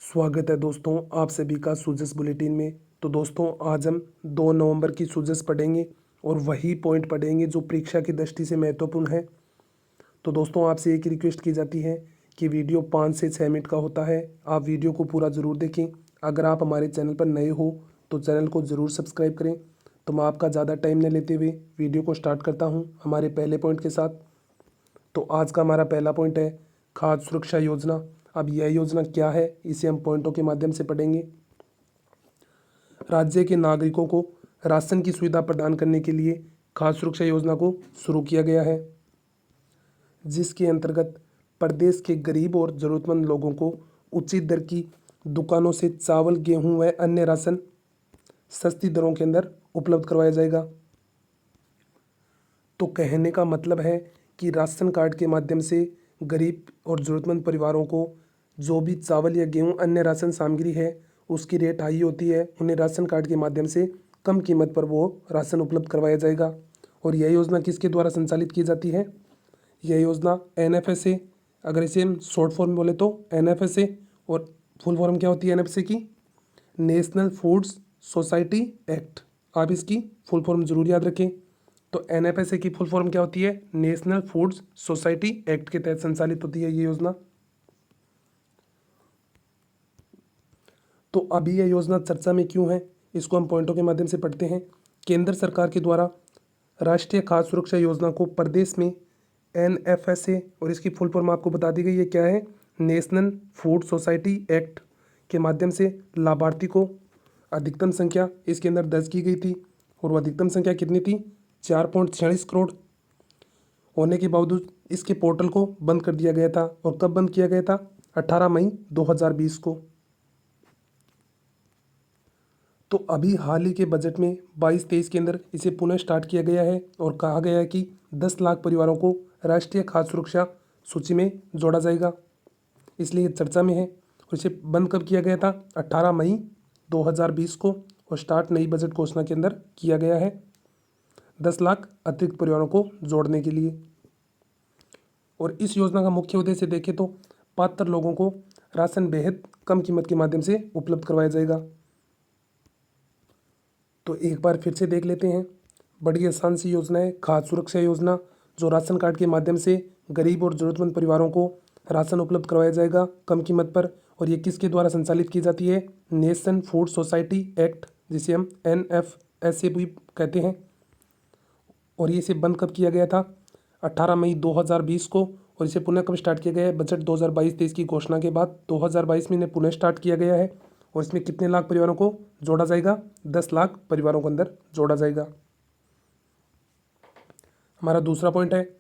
स्वागत है दोस्तों आप सभी का सूजस बुलेटिन में। तो दोस्तों आज हम 2 नवंबर की सूजस पढ़ेंगे और वही पॉइंट पढ़ेंगे जो परीक्षा की दृष्टि से महत्वपूर्ण है। तो दोस्तों आपसे एक रिक्वेस्ट की जाती है कि वीडियो 5 से 6 मिनट का होता है, आप वीडियो को पूरा ज़रूर देखें। अगर आप हमारे चैनल पर नए हो तो चैनल को ज़रूर सब्सक्राइब करें। तो मैं आपका ज़्यादा टाइम न लेते हुए वीडियो को स्टार्ट करता हूँ हमारे पहले पॉइंट के साथ। तो आज का हमारा पहला पॉइंट है खाद्य सुरक्षा योजना। अब यह योजना क्या है इसे हम पॉइंटों के माध्यम से पढ़ेंगे। राज्य के नागरिकों को राशन की सुविधा प्रदान करने के लिए खाद्य सुरक्षा योजना को शुरू किया गया है, जिसके अंतर्गत प्रदेश के गरीब और ज़रूरतमंद लोगों को उचित दर की दुकानों से चावल, गेहूं व अन्य राशन सस्ती दरों के अंदर उपलब्ध करवाया जाएगा। तो कहने का मतलब है कि राशन कार्ड के माध्यम से गरीब और ज़रूरतमंद परिवारों को जो भी चावल या गेहूं अन्य राशन सामग्री है उसकी रेट हाई होती है, उन्हें राशन कार्ड के माध्यम से कम कीमत पर वो राशन उपलब्ध करवाया जाएगा। और यह योजना किसके द्वारा संचालित की जाती है? यह योजना NFSA, अगर इसे हम शॉर्ट फॉर्म में बोले तो NFSA, और फुल फॉर्म क्या होती है NFSA की? National foods society act. आप इसकी फुल फॉर्म जरूर याद रखें। तो NFSA की फुल फॉर्म क्या होती है? नेशनल फूड्स सोसाइटी एक्ट के तहत संचालित होती है ये योजना। तो अभी यह योजना चर्चा में क्यों है, इसको हम पॉइंटों के माध्यम से पढ़ते हैं। केंद्र सरकार के द्वारा राष्ट्रीय खाद्य सुरक्षा योजना को प्रदेश में NFSA, और इसकी फुल फॉर्म आपको बता दी गई है क्या है? नेशनल फूड सोसाइटी एक्ट के माध्यम से लाभार्थी को अधिकतम संख्या इसके अंदर दर्ज की गई थी, और वो अधिकतम संख्या कितनी थी? 4.46 करोड़ होने के बावजूद इसके पोर्टल को बंद कर दिया गया था। और कब बंद किया गया था? 18 मई 2020 को। तो अभी हाल ही के बजट में 22-23 के अंदर इसे पुनः स्टार्ट किया गया है और कहा गया है कि 10 लाख परिवारों को राष्ट्रीय खाद्य सुरक्षा सूची में जोड़ा जाएगा, इसलिए चर्चा में है। और इसे बंद कब किया गया था? 18 मई 2020 को, और स्टार्ट नई बजट घोषणा के अंदर किया गया है 10 लाख अतिरिक्त परिवारों को जोड़ने के लिए। और इस योजना का मुख्य उद्देश्य देखें तो पात्र लोगों को राशन बेहद कम कीमत के माध्यम से उपलब्ध करवाया जाएगा। तो एक बार फिर से देख लेते हैं। बड़ी आसान सी योजना है खाद्य सुरक्षा योजना, जो राशन कार्ड के माध्यम से गरीब और ज़रूरतमंद परिवारों को राशन उपलब्ध करवाया जाएगा कम कीमत पर। और ये किसके द्वारा संचालित की जाती है? नेशन फूड सोसाइटी एक्ट, जिसे हम NFSA भी कहते हैं। और ये इसे बंद कब किया गया था? 18 मई 2020 को। और इसे पुनः कब स्टार्ट किया गया है? बजट 2022-23 की घोषणा के बाद 2022 में इन्हें पुनः स्टार्ट किया गया है। और इसमें कितने लाख परिवारों को जोड़ा जाएगा? 10 लाख परिवारों को अंदर जोड़ा जाएगा। हमारा दूसरा पॉइंट है,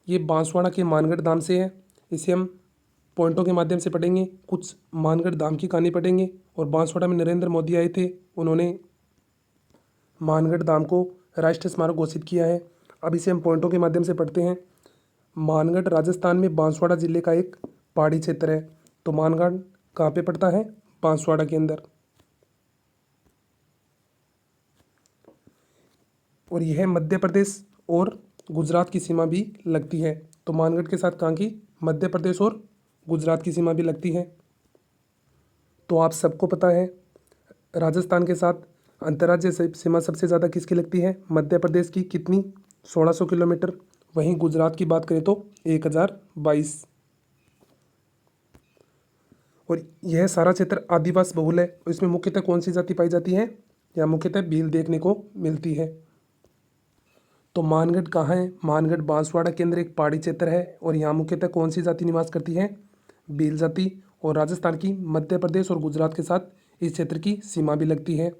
ये बांसवाड़ा के मानगढ़ धाम से है। इसे हम पॉइंटों के माध्यम से पढ़ेंगे, कुछ मानगढ़ धाम की कहानी पढ़ेंगे। और बांसवाड़ा में नरेंद्र मोदी आए थे, उन्होंने मानगढ़ धाम को राष्ट्रीय स्मारक घोषित किया है। अब इसे हम पॉइंटों के माध्यम से पढ़ते हैं। मानगढ़ राजस्थान में बांसवाड़ा जिले का एक पहाड़ी क्षेत्र है। तो मानगढ़ कहाँ पे पड़ता है? बांसवाड़ा के अंदर। और यह मध्य प्रदेश और गुजरात की सीमा भी लगती है। तो मानगढ़ के साथ कहाँ की? मध्य प्रदेश और गुजरात की सीमा भी लगती है। तो आप सबको पता है राजस्थान के साथ अंतर्राज्यीय सीमा सबसे ज़्यादा किसकी लगती है? मध्य प्रदेश की। कितनी? 1600 किलोमीटर। वहीं गुजरात की बात करें तो 1022। और यह सारा क्षेत्र आदिवासी बहुल है। और इसमें मुख्यतः कौन सी जाति पाई जाती है? या मुख्यतः भील देखने को मिलती है। तो मानगढ़ कहाँ है? मानगढ़ बांसवाड़ा के अंदर एक पहाड़ी क्षेत्र है, और यहाँ मुख्यतः कौन सी जाति निवास करती है? भील जाति। और राजस्थान की मध्य प्रदेश और गुजरात के साथ इस क्षेत्र की सीमा भी लगती है।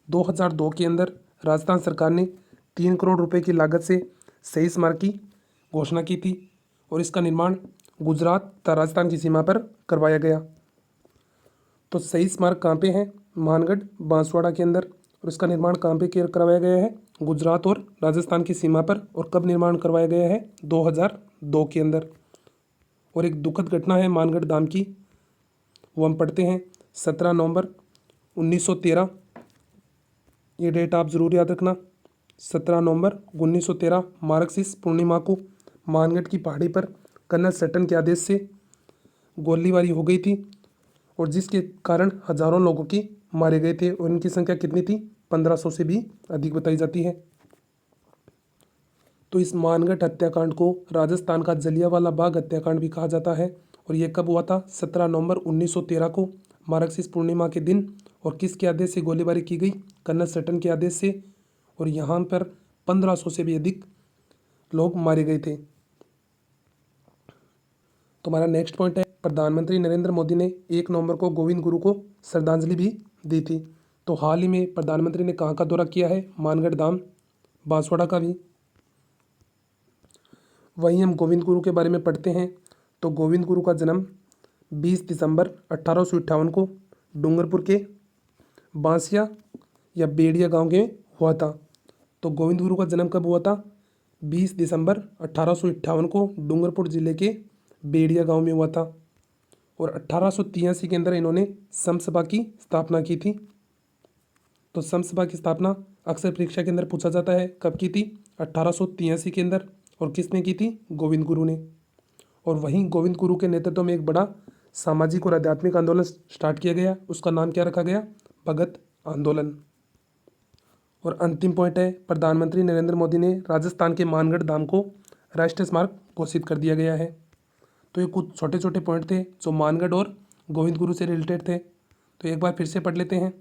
2002 के अंदर राजस्थान सरकार ने 3 करोड़ रुपए की लागत से शहीद स्मारक की घोषणा की थी, और इसका निर्माण गुजरात तथा राजस्थान की सीमा पर करवाया गया। तो शहीद स्मारक कहाँ पे है? मानगढ़ बांसवाड़ा के अंदर। और इसका निर्माण कहाँ पे करवाया गया है? गुजरात और राजस्थान की सीमा पर। और कब निर्माण करवाया गया है? 2002 के अंदर। और एक दुखद घटना है मानगढ़ धाम की, वो हम पढ़ते हैं 17 नवंबर 1913। ये डेट आप ज़रूर याद रखना। 17 नवंबर 1913 मार्गशीर्ष पूर्णिमा को मानगढ़ की पहाड़ी पर कर्नल सटन के आदेश से गोलीबारी हो गई थी, और जिसके कारण हजारों लोगों की मारे गए थे और इनकी संख्या कितनी थी? 1500 से भी अधिक बताई जाती है। तो इस मानगढ़ हत्याकांड को राजस्थान का जलियांवाला बाग हत्याकांड भी कहा जाता है। और ये कब हुआ था? 17 नवंबर 1913 को मार्गशीर्ष पूर्णिमा के दिन। और किसके आदेश से गोलीबारी की गई? कर्नल सटन के आदेश से। और यहाँ पर 1500 से भी अधिक लोग मारे गए थे। तो हमारा नेक्स्ट पॉइंट है, प्रधानमंत्री नरेंद्र मोदी ने 1 नवंबर को गोविंद गुरु को श्रद्धांजलि भी दी थी। तो हाल ही में प्रधानमंत्री ने कहाँ का दौरा किया है? मानगढ़ धाम, बांसवाड़ा का भी। वहीं हम गोविंद गुरु के बारे में पढ़ते हैं। तो गोविंद गुरु का जन्म 20 दिसंबर 1858 को डूंगरपुर के बांसिया या बेड़िया गांव में हुआ था। तो गोविंद गुरु का जन्म कब हुआ था? 20 दिसंबर 1858 को डूंगरपुर जिले के बेड़िया गांव में हुआ था। और 1883 के अंदर इन्होंने समसभा की स्थापना की थी। तो समसभा की स्थापना अक्सर परीक्षा के अंदर पूछा जाता है, कब की थी? 1883 के अंदर। और किसने की थी? गोविंद गुरु ने। और वहीं गोविंद गुरु के नेतृत्व में एक बड़ा सामाजिक और आध्यात्मिक आंदोलन स्टार्ट किया गया। उसका नाम क्या रखा गया? भगत आंदोलन। और अंतिम पॉइंट है, प्रधानमंत्री नरेंद्र मोदी ने राजस्थान के मानगढ़ धाम को राष्ट्रीय स्मारक घोषित कर दिया गया है। तो ये कुछ छोटे छोटे पॉइंट थे जो मानगढ़ और गोविंद गुरु से रिलेटेड थे। तो एक बार फिर से पढ़ लेते हैं।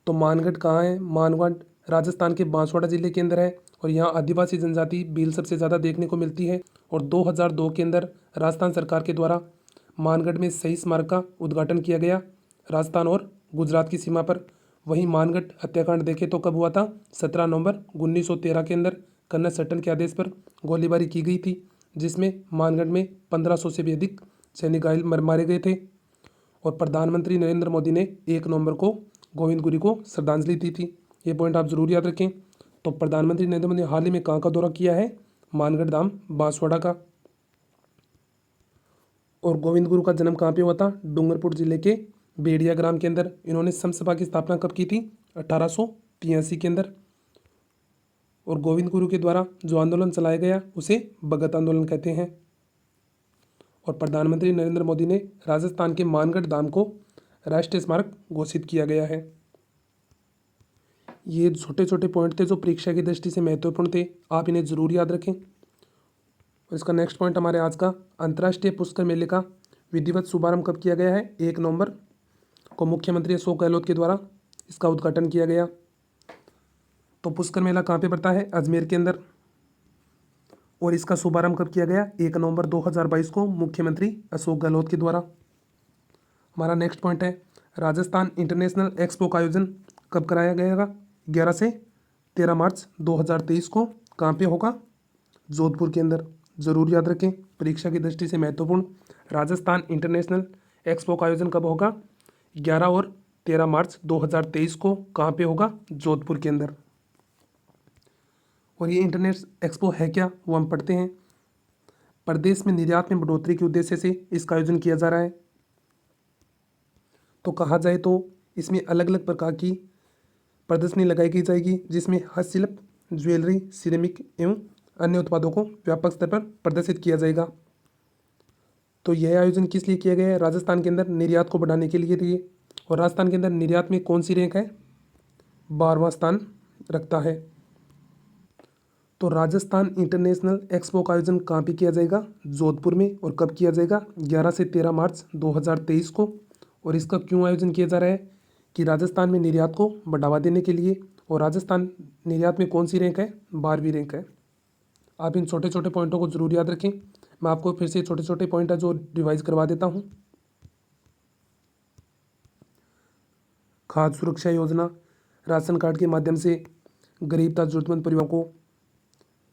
तो मानगढ़ कहाँ है? मानगढ़ राजस्थान के बांसवाड़ा जिले के अंदर है। और यहाँ आदिवासी जनजाति भील सबसे ज़्यादा देखने को मिलती है। और 2002 के अंदर राजस्थान सरकार के द्वारा मानगढ़ में शहीद स्मारक का उद्घाटन किया गया, राजस्थान और गुजरात की सीमा पर। वहीं मानगढ़ हत्याकांड देखें तो कब हुआ था? 17 नवंबर 1913 के अंदर कर्नल सटन के आदेश पर गोलीबारी की गई थी, जिसमें मानगढ़ में 1500 से भी अधिक सैनिक घायल मारे गए थे। और प्रधानमंत्री नरेंद्र मोदी ने 1 नवंबर को गोविंद गुरु को श्रद्धांजलि दी थी। ये पॉइंट आप जरूर याद रखें। तो प्रधानमंत्री नरेंद्र मोदी ने हाल ही में कहाँ का दौरा किया है? मानगढ़ धाम, बांसवाड़ा का। और गोविंद गुरु का जन्म कहाँ पे हुआ था? डूंगरपुर जिले के बेड़िया ग्राम के अंदर। इन्होंने समसभा की स्थापना कब की थी? 1883 के अंदर। और गोविंद गुरु के द्वारा जो आंदोलन चलाया गया उसे भगत आंदोलन कहते हैं। और प्रधानमंत्री नरेंद्र मोदी ने राजस्थान के मानगढ़ धाम को राष्ट्रीय स्मारक घोषित किया गया है। ये छोटे छोटे पॉइंट थे जो परीक्षा की दृष्टि से महत्वपूर्ण थे, आप इन्हें जरूर याद रखें। और इसका नेक्स्ट पॉइंट हमारे आज का, अंतर्राष्ट्रीय पुष्कर मेले का विधिवत शुभारंभ कब किया गया है? 1 नवंबर को मुख्यमंत्री अशोक गहलोत के द्वारा इसका उद्घाटन किया गया। तो पुष्कर मेला कहाँ पे पड़ता है? अजमेर के अंदर। और इसका शुभारंभ कब किया गया? 1 नवंबर 2022 को मुख्यमंत्री अशोक गहलोत के द्वारा। हमारा नेक्स्ट पॉइंट है, राजस्थान इंटरनेशनल एक्सपो का आयोजन कब कराया गया? 11 से 13 मार्च 2023 को। कहाँ पे होगा? जोधपुर के अंदर। जरूर याद रखें, परीक्षा की दृष्टि से महत्वपूर्ण। राजस्थान इंटरनेशनल एक्सपो का आयोजन कब होगा? 11 और 13 मार्च 2023 को। कहाँ पे होगा? जोधपुर के अंदर। और ये इंटरनेशनल एक्सपो है क्या, वो हम पढ़ते हैं। प्रदेश में निर्यात में बढ़ोतरी के उद्देश्य से इसका आयोजन किया जा रहा है। तो कहा जाए तो इसमें अलग अलग प्रकार की प्रदर्शनी लगाई की जाएगी, जिसमें हस्तशिल्प, ज्वेलरी, सिरेमिक एवं अन्य उत्पादों को व्यापक स्तर पर प्रदर्शित किया जाएगा। तो यह आयोजन किस लिए किया गया है? राजस्थान के अंदर निर्यात को बढ़ाने के लिए दिए। और राजस्थान के अंदर निर्यात में कौन सी रैंक है? 12वां स्थान रखता है। तो राजस्थान इंटरनेशनल एक्सपो का आयोजन कहाँ पे किया जाएगा? जोधपुर में। और कब किया जाएगा? 11 से 13 मार्च 2023 को। और इसका क्यों आयोजन किया जा रहा है? कि राजस्थान में निर्यात को बढ़ावा देने के लिए। और राजस्थान निर्यात में कौन सी रैंक है? 12वीं रैंक है। आप इन छोटे छोटे पॉइंटों को जरूर याद रखें। मैं आपको फिर से छोटे छोटे पॉइंट है जो रिवाइज करवा देता हूँ। खाद्य सुरक्षा योजना, राशन कार्ड के माध्यम से गरीब तथा जरूरतमंद परिवारों को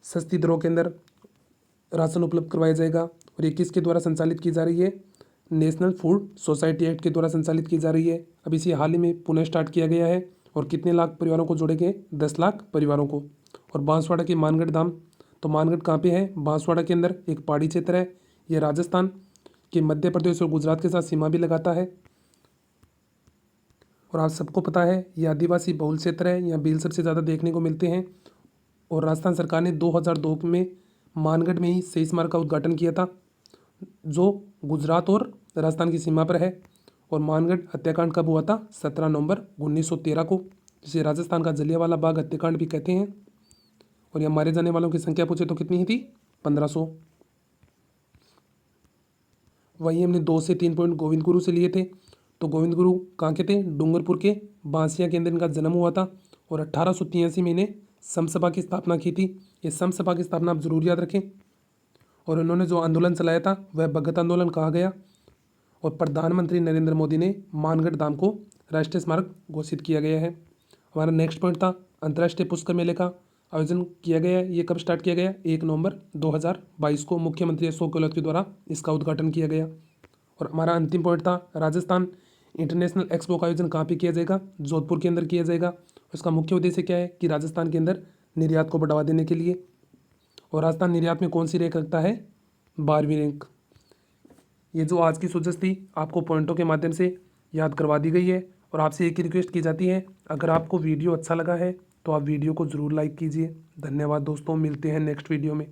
सस्ती दरों के अंदर राशन उपलब्ध करवाया जाएगा। और ये किसके द्वारा संचालित की जा रही है? नेशनल फूड सोसाइटी एक्ट के द्वारा संचालित की जा रही है। अब इसे हाल ही में पुनः स्टार्ट किया गया है। और कितने लाख परिवारों को जोड़े गए? 10 लाख परिवारों को। और बांसवाड़ा के मानगढ़ धाम, तो मानगढ़ कहाँ पे है? बांसवाड़ा के अंदर एक पहाड़ी क्षेत्र है। यह राजस्थान के मध्य प्रदेश और गुजरात के साथ सीमा भी लगाता है। और आप सबको पता है ये आदिवासी बहुल क्षेत्र है, यहाँ भील सबसे ज़्यादा देखने को मिलते हैं। और राजस्थान सरकार ने 2002 में मानगढ़ में ही शहीद स्मारक का उद्घाटन किया था, जो गुजरात और राजस्थान की सीमा पर है। और मानगढ़ हत्याकांड कब हुआ था? 17 नवंबर 1913 को, जिसे राजस्थान का जलियांवाला बाग हत्याकांड भी कहते हैं। और यहाँ मारे जाने वालों की संख्या पूछे तो कितनी ही थी? 1500। वहीं हमने 2 से 3 पॉइंट गोविंद गुरु से लिए थे। तो गोविंद गुरु कहाँ के थे? डूंगरपुर के बांसिया के अंदर इनका जन्म हुआ था और 1883 में इन्हें समसभा की स्थापना की थी। ये समसभा की स्थापना आप जरूर याद रखें। और उन्होंने जो आंदोलन चलाया था वह भगत आंदोलन कहा गया। और प्रधानमंत्री नरेंद्र मोदी ने मानगढ़ धाम को राष्ट्रीय स्मारक घोषित किया गया है। हमारा नेक्स्ट पॉइंट था अंतर्राष्ट्रीय पुष्कर मेले का आयोजन किया गया है। ये कब स्टार्ट किया गया? 1 नवंबर 2022 को मुख्यमंत्री अशोक गहलोत के द्वारा इसका उद्घाटन किया गया। और हमारा अंतिम पॉइंट था राजस्थान इंटरनेशनल एक्सपो का आयोजन कहाँ पे किया जाएगा? जोधपुर के अंदर किया जाएगा। उसका मुख्य उद्देश्य क्या है कि राजस्थान के अंदर निर्यात को बढ़ावा देने के लिए। और राजस्थान निर्यात में कौन सी रैंक रखता है? 12वीं रैंक। ये जो आज की सूचना थी आपको पॉइंटों के माध्यम से याद करवा दी गई है। और आपसे एक ही रिक्वेस्ट की जाती है, अगर आपको वीडियो अच्छा लगा है तो आप वीडियो को ज़रूर लाइक कीजिए। धन्यवाद दोस्तों, मिलते हैं नेक्स्ट वीडियो में।